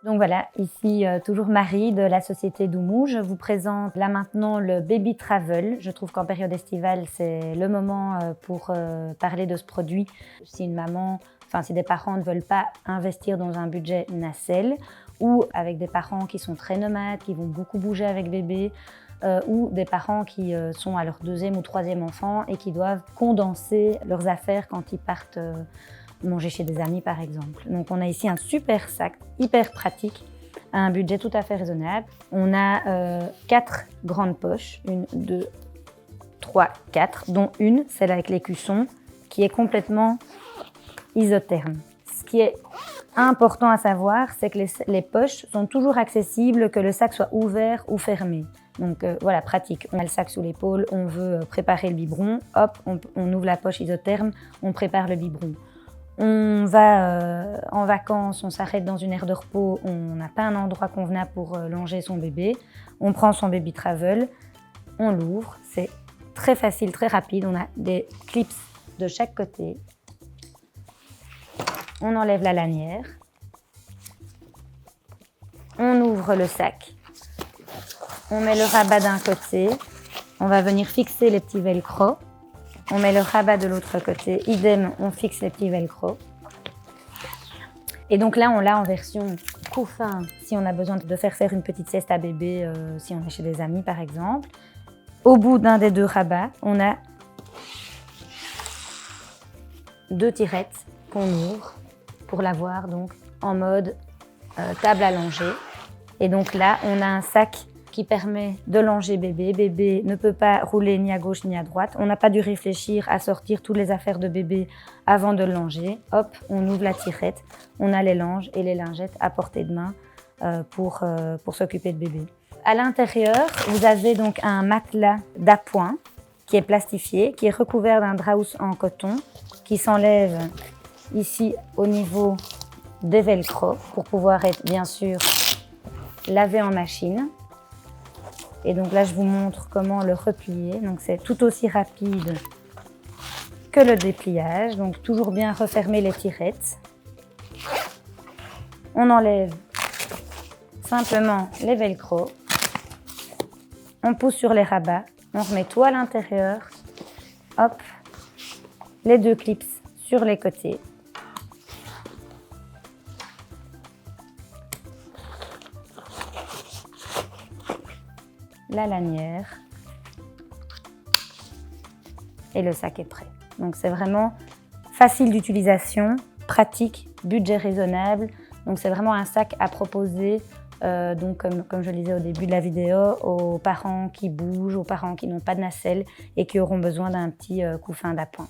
Donc voilà, ici toujours Marie de la société Doumou. Je vous présente là maintenant le Baby Travel. Je trouve qu'en période estivale, c'est le moment pour parler de ce produit. Si une maman, si des parents ne veulent pas investir dans un budget nacelle, ou avec des parents qui sont très nomades, qui vont beaucoup bouger avec bébé, ou des parents qui sont à leur 2e ou 3e enfant et qui doivent condenser leurs affaires quand ils partent manger chez des amis par exemple. Donc on a ici un super sac, hyper pratique, à un budget tout à fait raisonnable. On a 4 grandes poches, 1, 2, 3, 4, dont une, celle avec l'écusson, qui est complètement isotherme. Ce qui est important à savoir, c'est que les poches sont toujours accessibles, que le sac soit ouvert ou fermé. Donc voilà, pratique. On a le sac sous l'épaule, on veut préparer le biberon, hop, on ouvre la poche isotherme, on prépare le biberon. On va en vacances, on s'arrête dans une aire de repos, on n'a pas un endroit convenable pour longer son bébé. On prend son Baby Travel, on l'ouvre, c'est très facile, très rapide. On a des clips de chaque côté. On enlève la lanière. On ouvre le sac. On met le rabat d'un côté. On va venir fixer les petits velcro. On met le rabat de l'autre côté. Idem, on fixe les petits velcro. Et donc là, on l'a en version couffin, si on a besoin de faire une petite sieste à bébé, si on est chez des amis par exemple. Au bout d'un des 2 rabats, on a 2 tirettes qu'on ouvre pour l'avoir donc en mode table à langer. Et donc là, on a un sac qui permet de langer bébé. Bébé ne peut pas rouler ni à gauche ni à droite. On n'a pas dû réfléchir à sortir toutes les affaires de bébé avant de le langer. Hop, on ouvre la tirette, on a les langes et les lingettes à portée de main pour s'occuper de bébé. À l'intérieur, vous avez donc un matelas d'appoint qui est plastifié, qui est recouvert d'un draps en coton, qui s'enlève ici au niveau des velcro pour pouvoir être bien sûr lavé en machine. Et donc là, je vous montre comment le replier. Donc c'est tout aussi rapide que le dépliage. Donc toujours bien refermer les tirettes. On enlève simplement les velcro. On pousse sur les rabats. On remet tout à l'intérieur. Hop, les 2 clips sur les côtés. La lanière et le sac est prêt. Donc c'est vraiment facile d'utilisation, pratique, budget raisonnable. Donc c'est vraiment un sac à proposer, donc comme je le disais au début de la vidéo, aux parents qui bougent, aux parents qui n'ont pas de nacelle et qui auront besoin d'un petit couffin d'appoint.